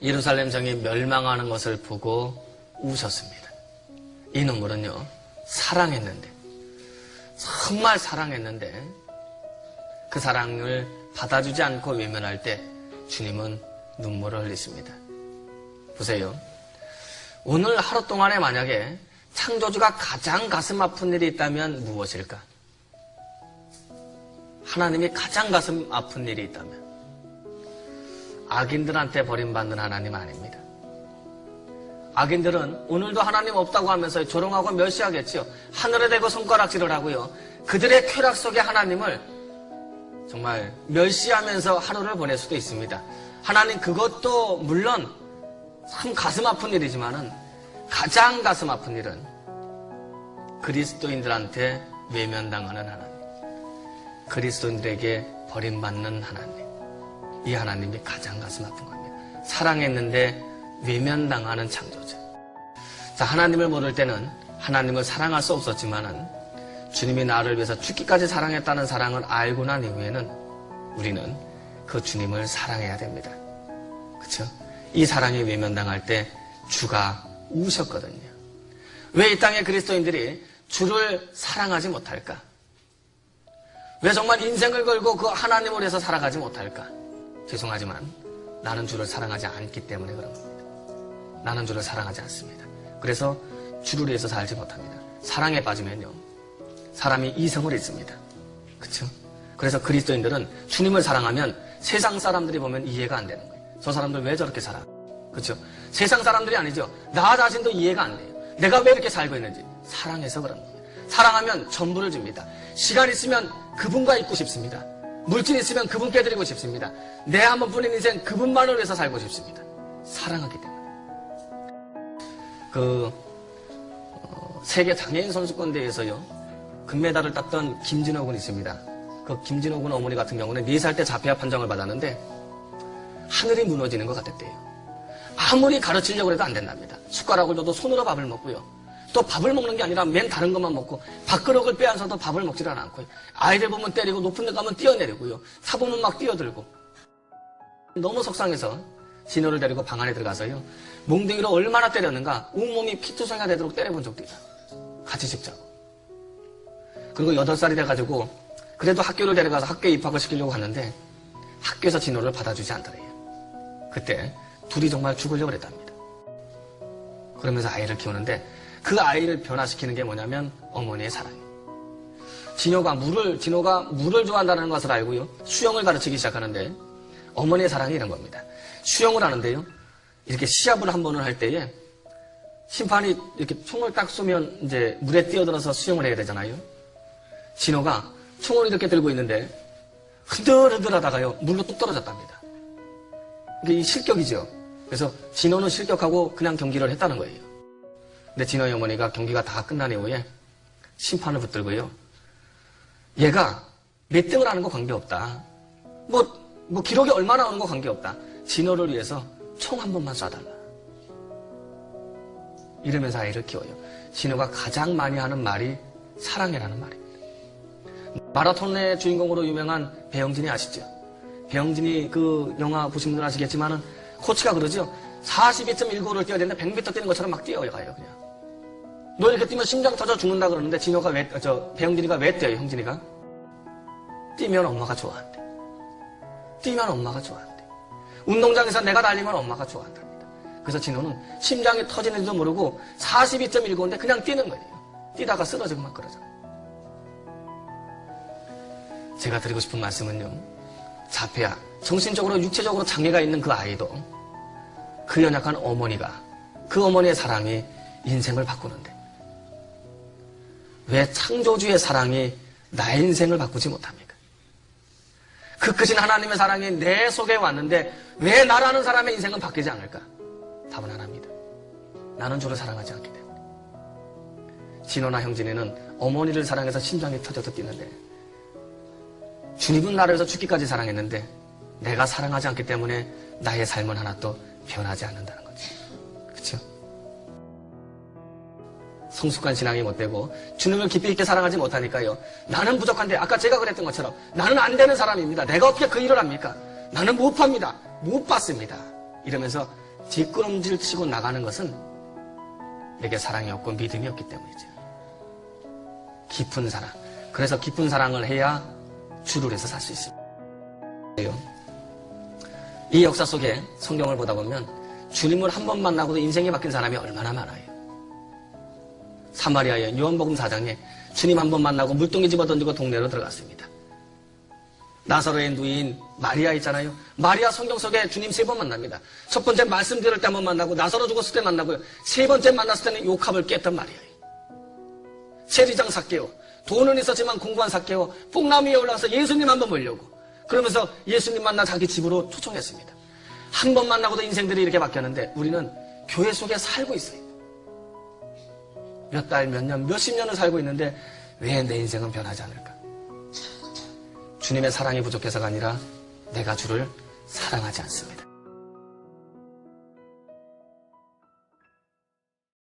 예루살렘 성이 멸망하는 것을 보고 우셨습니다. 이 눈물은요, 사랑했는데, 정말 사랑했는데 그 사랑을 받아주지 않고 외면할 때 주님은 눈물을 흘리십니다. 보세요. 오늘 하루 동안에 만약에 창조주가 가장 가슴 아픈 일이 있다면 무엇일까? 하나님이 가장 가슴 아픈 일이 있다면 악인들한테 버림받는 하나님 아닙니다. 악인들은 오늘도 하나님 없다고 하면서 조롱하고 멸시하겠지요. 하늘에 대고 손가락질을 하고요. 그들의 쾌락 속에 하나님을 정말 멸시하면서 하루를 보낼 수도 있습니다. 하나님 그것도 물론 참 가슴 아픈 일이지만은 가장 가슴 아픈 일은 그리스도인들한테 외면당하는 하나님, 그리스도인들에게 버림받는 하나님, 이 하나님이 가장 가슴 아픈 겁니다. 사랑했는데 외면당하는 창조주. 자, 하나님을 모를 때는 하나님을 사랑할 수 없었지만은 주님이 나를 위해서 죽기까지 사랑했다는 사랑을 알고 난 이후에는 우리는 그 주님을 사랑해야 됩니다. 그렇죠? 이 사랑이 외면당할 때 주가 우셨거든요. 왜 이 땅의 그리스도인들이 주를 사랑하지 못할까? 왜 정말 인생을 걸고 그 하나님을 위해서 살아가지 못할까? 죄송하지만 나는 주를 사랑하지 않기 때문에 그런 겁니다. 나는 주를 사랑하지 않습니다. 그래서 주를 위해서 살지 못합니다. 사랑에 빠지면요, 사람이 이성을 잃습니다. 그렇죠? 그래서 그리스도인들은 주님을 사랑하면 세상 사람들이 보면 이해가 안 되는 거예요. 저 사람들 왜 저렇게 살아? 그렇죠? 세상 사람들이 아니죠. 나 자신도 이해가 안 돼요. 내가 왜 이렇게 살고 있는지. 사랑해서 그런 거예요. 사랑하면 전부를 줍니다. 시간 있으면 그분과 있고 싶습니다. 물질 있으면 그분께 드리고 싶습니다. 내 한 번뿐인 인생 그분만을 위해서 살고 싶습니다. 사랑하기 때문에. 세계 장애인 선수권 대회에서요, 금메달을 땄던 김진호 군이 있습니다. 그 김진호 군 어머니 같은 경우는 4살 때 자폐아 판정을 받았는데 하늘이 무너지는 것 같았대요. 아무리 가르치려고 해도 안 된답니다. 숟가락을 줘도 손으로 밥을 먹고요. 또 밥을 먹는 게 아니라 맨 다른 것만 먹고 밥그릇을 빼앗아도 밥을 먹지를 않고요. 아이들 보면 때리고 높은 데 가면 뛰어내리고요. 사보면 막 뛰어들고. 너무 속상해서 진호를 데리고 방 안에 들어가서요, 몽둥이로 얼마나 때렸는가 온몸이 피투성이가 되도록 때려본 적도 있다. 같이 죽자고. 그리고 8살이 돼가지고 그래도 학교를 데려가서 학교에 입학을 시키려고 하는데 학교에서 진호를 받아주지 않더래요. 그때 둘이 정말 죽으려고 그랬답니다. 그러면서 아이를 키우는데 그 아이를 변화시키는 게 뭐냐면 어머니의 사랑이에요. 진호가 물을 좋아한다는 것을 알고요, 수영을 가르치기 시작하는데 어머니의 사랑이 이런 겁니다. 수영을 하는데요, 이렇게 시합을 한 번을 할 때에 심판이 이렇게 총을 딱 쏘면 이제 물에 뛰어들어서 수영을 해야 되잖아요. 진호가 총을 이렇게 들고 있는데 흔들흔들하다가요, 물로 뚝 떨어졌답니다. 이게 실격이죠. 그래서 진호는 실격하고 그냥 경기를 했다는 거예요. 근데 진호의 어머니가 경기가 다 끝난 이후에 심판을 붙들고요, 얘가 몇 등을 하는 거 관계없다. 뭐 기록이 얼마나 오는 거 관계없다. 진호를 위해서 총 한 번만 쏴달라. 이러면서 아이를 키워요. 진호가 가장 많이 하는 말이 사랑해라는 말입니다. 마라톤의 주인공으로 유명한 배영진이 아시죠? 배영진이 그 영화 보신 분들 아시겠지만은 코치가 그러죠. 42.195를 뛰어야 되는데 100m 뛰는 것처럼 막 뛰어가요, 그냥. 너 이렇게 뛰면 심장 터져 죽는다 그러는데 배영진이가 왜 뛰어요, 형진이가? 뛰면 엄마가 좋아한대. 뛰면 엄마가 좋아한대. 운동장에서 내가 달리면 엄마가 좋아한답니다. 그래서 진호는 심장이 터지는지도 모르고 42.195인데 그냥 뛰는 거예요. 뛰다가 쓰러지고 막 그러죠. 제가 드리고 싶은 말씀은요, 자폐아, 정신적으로 육체적으로 장애가 있는 그 아이도 그 연약한 어머니가, 그 어머니의 사랑이 인생을 바꾸는데 왜 창조주의 사랑이 나의 인생을 바꾸지 못합니까? 그 크신 하나님의 사랑이 내 속에 왔는데 왜 나라는 사람의 인생은 바뀌지 않을까? 답은 하나입니다. 나는 주를 사랑하지 않기 때문에. 진호나 형진이는 어머니를 사랑해서 심장이 터져서 뛰는데 주님은 나를 위해서 죽기까지 사랑했는데 내가 사랑하지 않기 때문에 나의 삶은 하나도 변하지 않는다는 거죠. 그렇죠? 성숙한 신앙이 못되고 주님을 깊이 있게 사랑하지 못하니까요, 나는 부족한데, 아까 제가 그랬던 것처럼 나는 안 되는 사람입니다. 내가 어떻게 그 일을 합니까? 나는 못 팝니다. 못 받습니다. 이러면서 뒷걸음질 치고 나가는 것은 내게 사랑이 없고 믿음이 없기 때문이죠. 깊은 사랑. 그래서 깊은 사랑을 해야 주를 위해서 살 수 있습니다. 이 역사 속에 성경을 보다 보면 주님을 한 번 만나고도 인생이 바뀐 사람이 얼마나 많아요. 사마리아의 요한복음 4장에 주님 한 번 만나고 물동이 집어던지고 동네로 들어갔습니다. 나사로의 누이인 마리아 있잖아요. 마리아 성경 속에 주님 3번 만납니다. 첫 번째 말씀 들을 때 한 번 만나고 나사로 죽었을 때 만나고요. 3번째 만났을 때는 욕합을 깼던 마리아예요. 세리장 삭개오, 돈은 있었지만 공부한 삭개오, 뽕나무 위에 올라가서 예수님 한 번 보려고 그러면서 예수님 만나 자기 집으로 초청했습니다. 한 번 만나고도 인생들이 이렇게 바뀌었는데 우리는 교회 속에 살고 있어요. 몇 달, 몇 년, 몇십 년을 살고 있는데 왜 내 인생은 변하지 않을까? 주님의 사랑이 부족해서가 아니라 내가 주를 사랑하지 않습니다.